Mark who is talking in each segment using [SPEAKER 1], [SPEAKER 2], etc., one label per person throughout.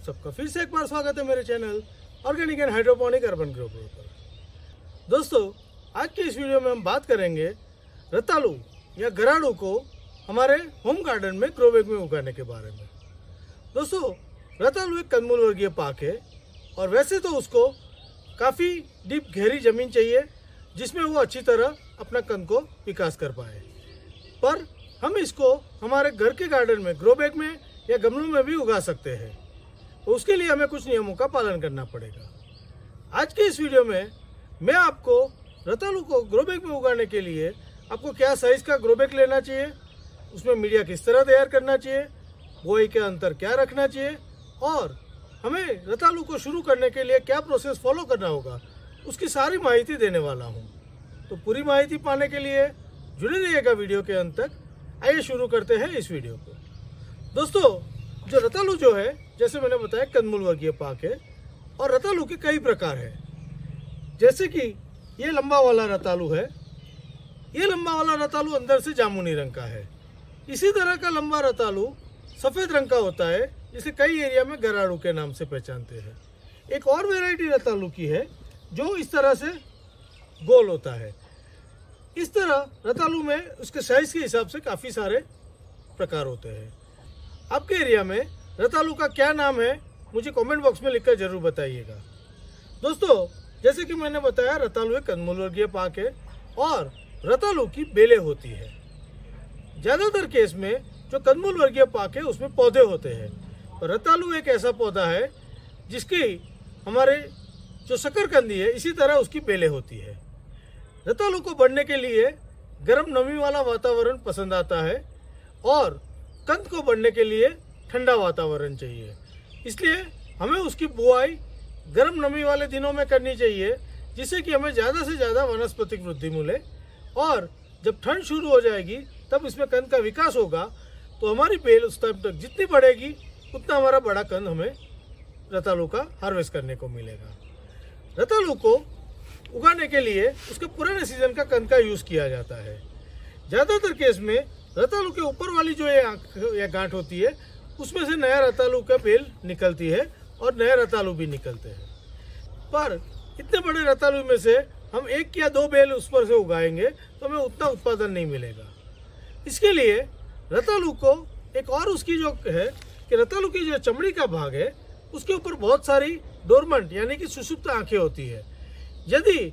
[SPEAKER 1] सबका फिर से एक बार स्वागत है मेरे channel organic and hydroponic urban grow पर। दोस्तों, आज की इस वीडियो में हम बात करेंगे रतालू या गराड़ू को हमारे होम गार्डन में ग्रो बैग में उगाने के बारे में। दोस्तों, रतालू एक कंदमूल वर्गीय पाक है और वैसे तो उसको काफ़ी डीप गहरी ज़मीन चाहिए जिसमें वो अच्छी तरह अपना कंद को विकास कर पाए, पर हम इसको हमारे घर के गार्डन में ग्रो बैग में या गमलों में भी उगा सकते हैं। तो उसके लिए हमें कुछ नियमों का पालन करना पड़ेगा। आज के इस वीडियो में मैं आपको रतालू को ग्रो बैग में उगाने के लिए आपको क्या साइज़ का ग्रो बैग लेना चाहिए, उसमें मीडिया किस तरह तैयार करना चाहिए, बोई के अंतर क्या रखना चाहिए और हमें रतालू को शुरू करने के लिए क्या प्रोसेस फॉलो करना होगा, उसकी सारी माहिती देने वाला हूँ। तो पूरी माहिती पाने के लिए जुड़े रहिएगा वीडियो के अंत तक। आइए शुरू करते हैं इस वीडियो को। दोस्तों, जो रतालू जो है, जैसे मैंने बताया, कंदमूल वर्गीय पाक है और रतालू के कई प्रकार हैं। जैसे कि ये लंबा वाला रतालू है, ये लंबा वाला रतालू अंदर से जामुनी रंग का है। इसी तरह का लंबा रतालू सफ़ेद रंग का होता है, जिसे कई एरिया में गराड़ू के नाम से पहचानते हैं। एक और वैरायटी रतालू की है जो इस तरह से गोल होता है। इस तरह रतालू में उसके साइज के हिसाब से काफ़ी सारे प्रकार होते हैं। आपके एरिया में रतालू का क्या नाम है, मुझे कमेंट बॉक्स में लिखकर जरूर बताइएगा। दोस्तों, जैसे कि मैंने बताया, रतालू एक कंदमूल वर्गीय पाक है और रतालू की बेलें होती है। ज़्यादातर केस में जो कंदमूल वर्गीय पाक है उसमें पौधे होते हैं, और रतालू एक ऐसा पौधा है जिसकी हमारे जो शकरकंदी है इसी तरह उसकी बेलें होती है। रतालू को बढ़ने के लिए गर्म नमी वाला वातावरण पसंद आता है और कंद को बढ़ने के लिए ठंडा वातावरण चाहिए। इसलिए हमें उसकी बुआई गर्म नमी वाले दिनों में करनी चाहिए, जिससे कि हमें ज़्यादा से ज़्यादा वनस्पतिक वृद्धि मिले। और जब ठंड शुरू हो जाएगी तब इसमें कंद का विकास होगा, तो हमारी बेल उस टाइम तक जितनी बढ़ेगी उतना हमारा बड़ा कंद हमें रतालू का हार्वेस्ट करने को मिलेगा। रतालू को उगाने के लिए उसके पुराने सीजन का कंद का यूज़ किया जाता है। ज़्यादातर केस में रतालू के ऊपर वाली जो ये गांठ होती है उसमें से नया रतालू का बेल निकलती है और नए रतालू भी निकलते हैं। पर इतने बड़े रतालू में से हम एक या दो बेल उस पर से उगाएंगे तो हमें उतना उत्पादन नहीं मिलेगा। इसके लिए रतालू को एक और उसकी जो है कि रतालू की जो चमड़ी का भाग है उसके ऊपर बहुत सारी डोरमेंट यानी कि सुषुप्त आँखें होती है। यदि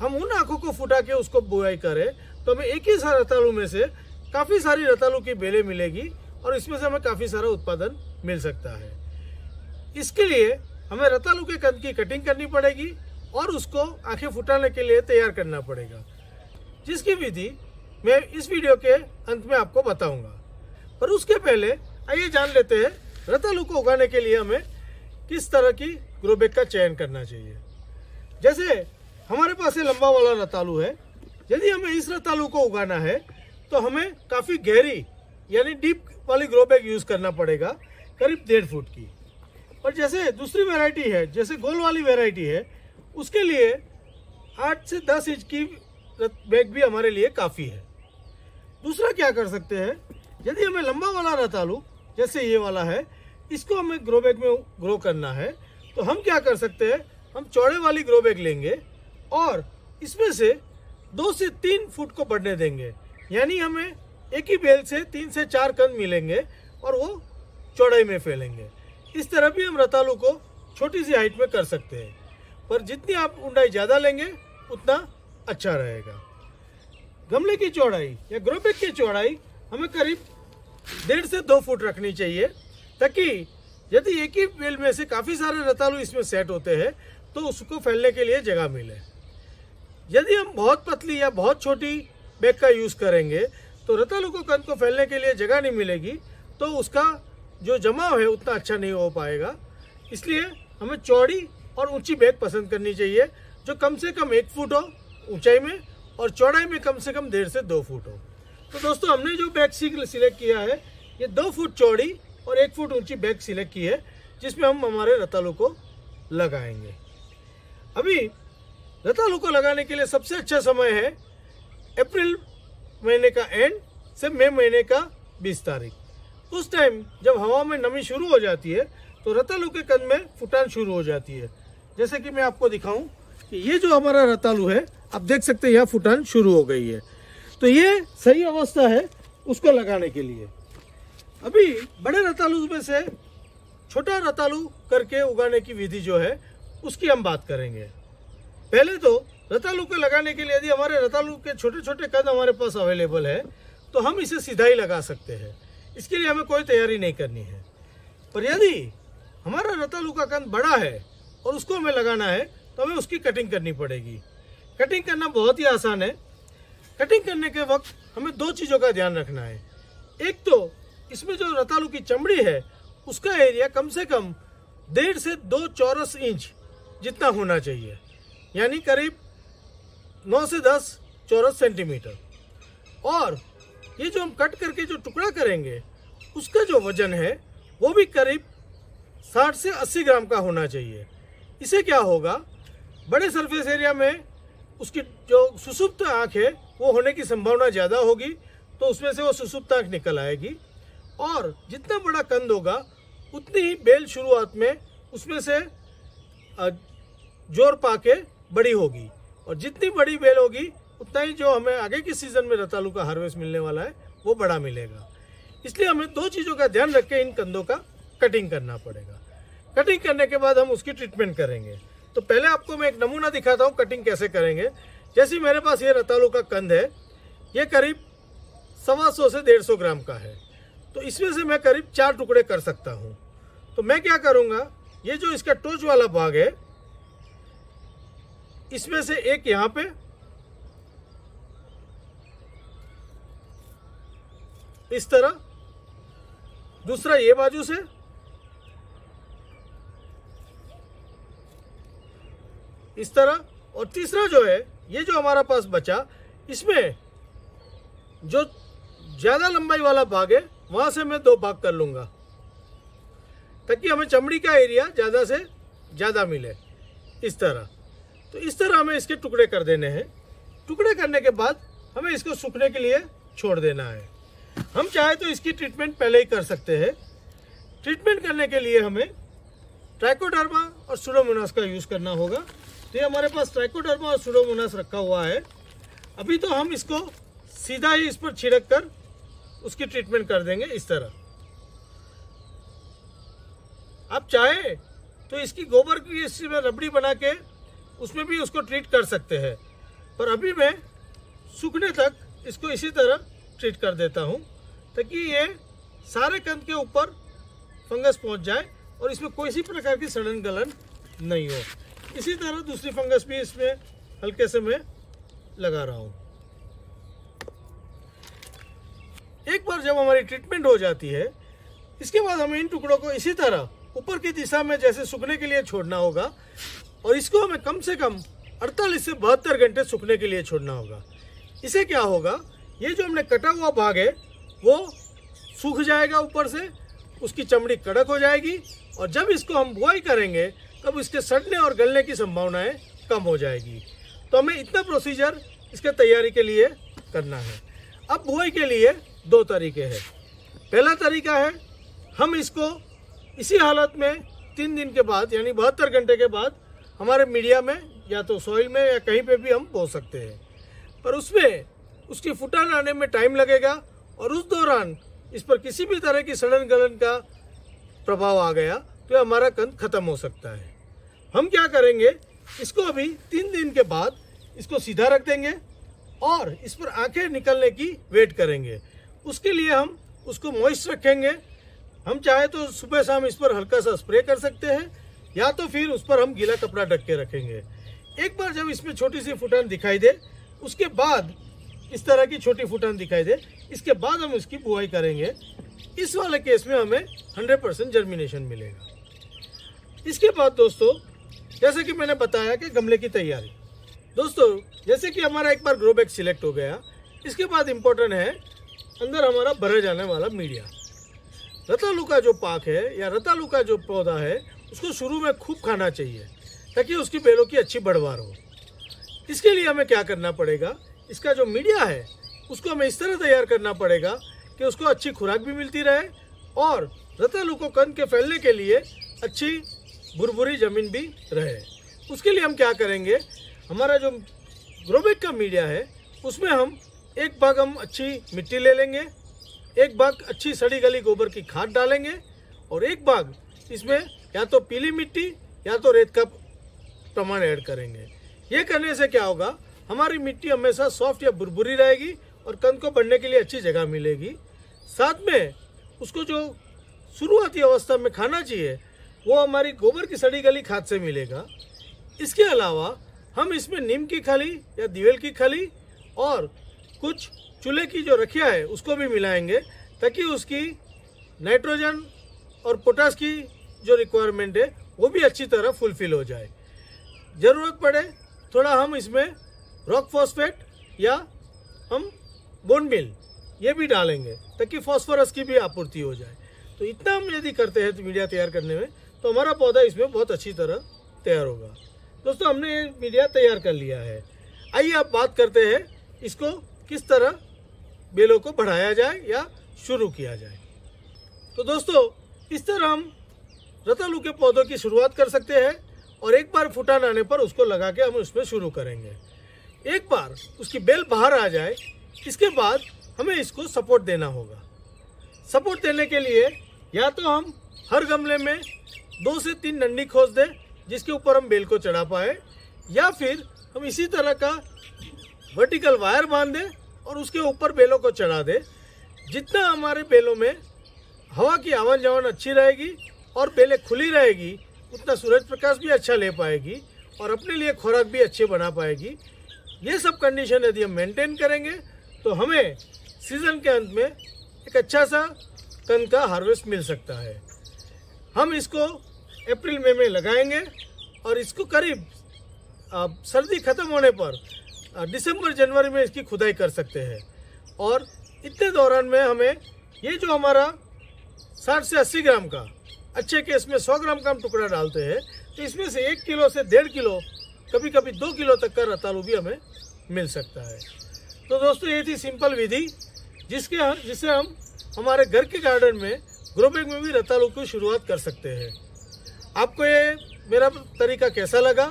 [SPEAKER 1] हम उन आँखों को फुटा के उसको बुआई करें तो हमें एक ही सारे रतालू में से काफ़ी सारी रतालू की बेलें मिलेगी और इसमें से हमें काफ़ी सारा उत्पादन मिल सकता है। इसके लिए हमें रतालू के कंद की कटिंग करनी पड़ेगी और उसको आँखें फुटाने के लिए तैयार करना पड़ेगा, जिसकी विधि मैं इस वीडियो के अंत में आपको बताऊंगा। पर उसके पहले आइए जान लेते हैं रतालू को उगाने के लिए हमें किस तरह की ग्रो बैग का चयन करना चाहिए। जैसे हमारे पास ये लंबा वाला रतालू है, यदि हमें इस रतालू को उगाना है तो हमें काफ़ी गहरी यानी डीप वाली ग्रो बैग यूज़ करना पड़ेगा, करीब 1.5 फुट की। और जैसे दूसरी वैरायटी है, जैसे गोल वाली वैरायटी है, उसके लिए 8 से 10 इंच की बैग भी हमारे लिए काफ़ी है। दूसरा क्या कर सकते हैं, यदि हमें लंबा वाला रतालू जैसे ये वाला है इसको हमें ग्रो बैग में ग्रो करना है तो हम क्या कर सकते हैं, हम चौड़े वाली ग्रो बैग लेंगे और इसमें से 2 से 3 फुट को बढ़ने देंगे, यानी हमें एक ही बेल से 3 से 4 कंद मिलेंगे और वो चौड़ाई में फैलेंगे। इस तरह भी हम रतालू को छोटी सी हाइट में कर सकते हैं, पर जितनी आप ऊंचाई ज़्यादा लेंगे उतना अच्छा रहेगा। गमले की चौड़ाई या ग्रो बैग की चौड़ाई हमें करीब 1.5 से 2 फुट रखनी चाहिए, ताकि यदि एक ही बेल में से काफ़ी सारे रतालू इसमें सेट होते हैं तो उसको फैलने के लिए जगह मिले। यदि हम बहुत पतली या बहुत छोटी बैग का यूज़ करेंगे तो रतालू को कंद को फैलने के लिए जगह नहीं मिलेगी, तो उसका जो जमाव है उतना अच्छा नहीं हो पाएगा। इसलिए हमें चौड़ी और ऊंची बैग पसंद करनी चाहिए जो कम से कम 1 फुट हो ऊंचाई में और चौड़ाई में कम से कम 1.5 से 2 फुट हो। तो दोस्तों, हमने जो बैग सिलेक्ट किया है ये 2 फुट चौड़ी और 1 फुट ऊंची बैग सिलेक्ट की है, जिसमें हम हमारे रतालू को लगाएंगे। अभी रतालू को लगाने के लिए सबसे अच्छा समय है अप्रैल महीने का एंड से मई महीने का 20 तारीख। उस टाइम जब हवा में नमी शुरू हो जाती है तो रतालू के कंद में फुटान शुरू हो जाती है। जैसे कि मैं आपको दिखाऊं कि ये जो हमारा रतालू है, आप देख सकते हैं यहाँ फुटान शुरू हो गई है। तो ये सही अवस्था है उसको लगाने के लिए। अभी बड़े रतालू में से छोटा रतालू करके उगाने की विधि जो है उसकी हम बात करेंगे। पहले तो रतालू को लगाने के लिए यदि हमारे रतालू के छोटे छोटे कंद हमारे पास अवेलेबल है तो हम इसे सीधा ही लगा सकते हैं, इसके लिए हमें कोई तैयारी नहीं करनी है। पर यदि हमारा रतालू का कंद बड़ा है और उसको हमें लगाना है तो हमें उसकी कटिंग करनी पड़ेगी। कटिंग करना बहुत ही आसान है। कटिंग करने के वक्त हमें दो चीज़ों का ध्यान रखना है। एक तो इसमें जो रतालू की चमड़ी है उसका एरिया कम से कम 1.5 से 2 चौरस इंच जितना होना चाहिए, यानी करीब 9 से 10 चौरस सेंटीमीटर। और ये जो हम कट करके जो टुकड़ा करेंगे उसका जो वजन है वो भी करीब 60 से 80 ग्राम का होना चाहिए। इसे क्या होगा, बड़े सरफेस एरिया में उसकी जो सुसुप्त आँख है वो होने की संभावना ज़्यादा होगी, तो उसमें से वो सुसुप्त आँख निकल आएगी। और जितना बड़ा कंद होगा उतनी ही बेल शुरुआत में उसमें से जोर पाके बड़ी होगी, और जितनी बड़ी बेल होगी उतना ही जो हमें आगे के सीजन में रतालू का हार्वेस्ट मिलने वाला है वो बड़ा मिलेगा। इसलिए हमें दो चीज़ों का ध्यान रख के इन कंदों का कटिंग करना पड़ेगा। कटिंग करने के बाद हम उसकी ट्रीटमेंट करेंगे। तो पहले आपको मैं एक नमूना दिखाता हूँ कटिंग कैसे करेंगे। जैसे मेरे पास ये रतालू का कंद है, ये करीब 125 से 150 ग्राम का है, तो इसमें से मैं करीब 4 टुकड़े कर सकता हूँ। तो मैं क्या करूँगा, ये जो इसका टोच वाला भाग है इसमें से एक यहाँ पे, इस तरह, दूसरा ये बाजू से, इस तरह, और तीसरा जो है ये जो हमारा पास बचा इसमें जो ज़्यादा लंबाई वाला भाग है वहाँ से मैं 2 भाग कर लूँगा ताकि हमें चमड़ी का एरिया ज़्यादा से ज़्यादा मिले। इस तरह, तो इस तरह हमें इसके टुकड़े कर देने हैं। टुकड़े करने के बाद हमें इसको सूखने के लिए छोड़ देना है। हम चाहे तो इसकी ट्रीटमेंट पहले ही कर सकते हैं। ट्रीटमेंट करने के लिए हमें ट्राइकोडर्मा और सुडोमोनास का यूज़ करना होगा। तो ये हमारे पास ट्राइकोडर्मा और सुडोमोनास रखा हुआ है। अभी तो हम इसको सीधा ही इस पर छिड़क कर उसकी ट्रीटमेंट कर देंगे। इस तरह आप चाहे तो इसकी गोबर की इसमें रबड़ी बना के उसमें भी उसको ट्रीट कर सकते हैं, पर अभी मैं सूखने तक इसको इसी तरह ट्रीट कर देता हूँ ताकि ये सारे कंद के ऊपर फंगस पहुँच जाए और इसमें कोई सी प्रकार की सड़न गलन नहीं हो। इसी तरह दूसरी फंगस भी इसमें हल्के से मैं लगा रहा हूँ। एक बार जब हमारी ट्रीटमेंट हो जाती है इसके बाद हमें इन टुकड़ों को इसी तरह ऊपर की दिशा में जैसे सूखने के लिए छोड़ना होगा, और इसको हमें कम से कम 48 से 72 घंटे सूखने के लिए छोड़ना होगा। इसे क्या होगा, ये जो हमने कटा हुआ भाग है वो सूख जाएगा ऊपर से, उसकी चमड़ी कड़क हो जाएगी, और जब इसको हम बुआई करेंगे तब इसके सड़ने और गलने की संभावनाएं कम हो जाएगी। तो हमें इतना प्रोसीजर इसके तैयारी के लिए करना है। अब बुआई के लिए 2 तरीके हैं। पहला तरीका है हम इसको इसी हालत में 3 दिन के बाद यानी 72 घंटे के बाद हमारे मीडिया में या तो सॉइल में या कहीं पे भी हम बो सकते हैं, पर उसमें उसकी फुटान आने में टाइम लगेगा, और उस दौरान इस पर किसी भी तरह की सड़न गलन का प्रभाव आ गया तो हमारा कंद खत्म हो सकता है। हम क्या करेंगे, इसको अभी 3 दिन के बाद इसको सीधा रख देंगे और इस पर आंखें निकलने की वेट करेंगे। उसके लिए हम उसको मॉइस्ट रखेंगे। हम चाहे तो सुबह शाम इस पर हल्का सा स्प्रे कर सकते हैं, या तो फिर उस पर हम गीला कपड़ा ढक के रखेंगे। एक बार जब इसमें छोटी सी फुटान दिखाई दे, उसके बाद इस तरह की छोटी फुटान दिखाई दे, इसके बाद हम इसकी बुआई करेंगे। इस वाले केस में हमें 100% जर्मिनेशन मिलेगा। इसके बाद दोस्तों, जैसे कि मैंने बताया कि गमले की तैयारी, दोस्तों जैसे कि हमारा एक बार ग्रो बैग सिलेक्ट हो गया, इसके बाद इम्पोर्टेंट है अंदर हमारा भरे जाने वाला मीडिया। रतालू का जो पाक है या रतालू का जो पौधा है उसको शुरू में खूब खाना चाहिए ताकि उसकी बेलों की अच्छी बढ़वार हो। इसके लिए हमें क्या करना पड़ेगा, इसका जो मीडिया है उसको हमें इस तरह तैयार करना पड़ेगा कि उसको अच्छी खुराक भी मिलती रहे, और रतालू को कंद के फैलने के लिए अच्छी भुरभुरी ज़मीन भी रहे। उसके लिए हम क्या करेंगे, हमारा जो ग्रो बैग का मीडिया है उसमें हम एक भाग हम अच्छी मिट्टी ले लेंगे, एक भाग अच्छी सड़ी गली गोबर की खाद डालेंगे और एक भाग इसमें या तो पीली मिट्टी या तो रेत का प्रमाण ऐड करेंगे। ये करने से क्या होगा, हमारी मिट्टी हमेशा सॉफ्ट या भुरभुरी रहेगी और कंद को बढ़ने के लिए अच्छी जगह मिलेगी। साथ में उसको जो शुरुआती अवस्था में खाना चाहिए वो हमारी गोबर की सड़ी गली खाद से मिलेगा। इसके अलावा हम इसमें नीम की खली या दिवेल की खली और कुछ चूल्हे की जो रखिया है उसको भी मिलाएंगे ताकि उसकी नाइट्रोजन और पोटास की जो रिक्वायरमेंट है वो भी अच्छी तरह फुलफिल हो जाए। ज़रूरत पड़े थोड़ा हम इसमें रॉक फॉस्फेट या हम बोन मिल ये भी डालेंगे ताकि फॉस्फोरस की भी आपूर्ति हो जाए। तो इतना हम यदि करते हैं तो मीडिया तैयार करने में तो हमारा पौधा इसमें बहुत अच्छी तरह तैयार होगा। दोस्तों हमने ये मीडिया तैयार कर लिया है। आइए आप बात करते हैं इसको किस तरह बेलों को बढ़ाया जाए या शुरू किया जाए। तो दोस्तों इस तरह हम रतालू के पौधों की शुरुआत कर सकते हैं और एक बार फुटान आने पर उसको लगा के हम उसमें शुरू करेंगे। एक बार उसकी बेल बाहर आ जाए इसके बाद हमें इसको सपोर्ट देना होगा। सपोर्ट देने के लिए या तो हम हर गमले में 2 से 3 डंडी खोद दें जिसके ऊपर हम बेल को चढ़ा पाए, या फिर हम इसी तरह का वर्टिकल वायर बांध दें और उसके ऊपर बेलों को चढ़ा दें। जितना हमारे बेलों में हवा की आवन जावन अच्छी रहेगी और बेलें खुली रहेगी उतना सूरज प्रकाश भी अच्छा ले पाएगी और अपने लिए खुराक भी अच्छे बना पाएगी। ये सब कंडीशन यदि हम मेंटेन करेंगे तो हमें सीज़न के अंत में एक अच्छा सा कंद का हार्वेस्ट मिल सकता है। हम इसको अप्रैल मई में लगाएंगे और इसको करीब सर्दी खत्म होने पर दिसंबर जनवरी में इसकी खुदाई कर सकते हैं। और इतने दौरान में हमें ये जो हमारा 60 से 80 ग्राम का, अच्छे केस में 100 ग्राम का हम टुकड़ा डालते हैं तो इसमें से 1 किलो से 1.5 किलो, कभी कभी 2 किलो तक का रतालू भी हमें मिल सकता है। तो दोस्तों ये थी सिंपल विधि जिससे हम हमारे घर के गार्डन में ग्रो बैग में भी रतालू की शुरुआत कर सकते हैं। आपको ये मेरा तरीका कैसा लगा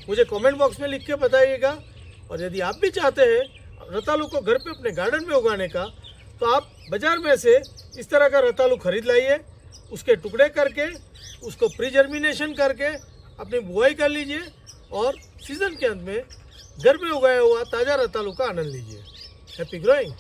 [SPEAKER 1] मुझे कमेंट बॉक्स में लिख के बताइएगा। और यदि आप भी चाहते हैं रतालू को घर पे अपने गार्डन में उगाने का तो आप बाज़ार में से इस तरह का रतालू खरीद लाइए, उसके टुकड़े करके उसको प्री जर्मिनेशन करके अपनी बुआई कर लीजिए और सीज़न के अंत में घर में उगाया हुआ ताज़ा रतालू का आनंद लीजिए। Happy growing.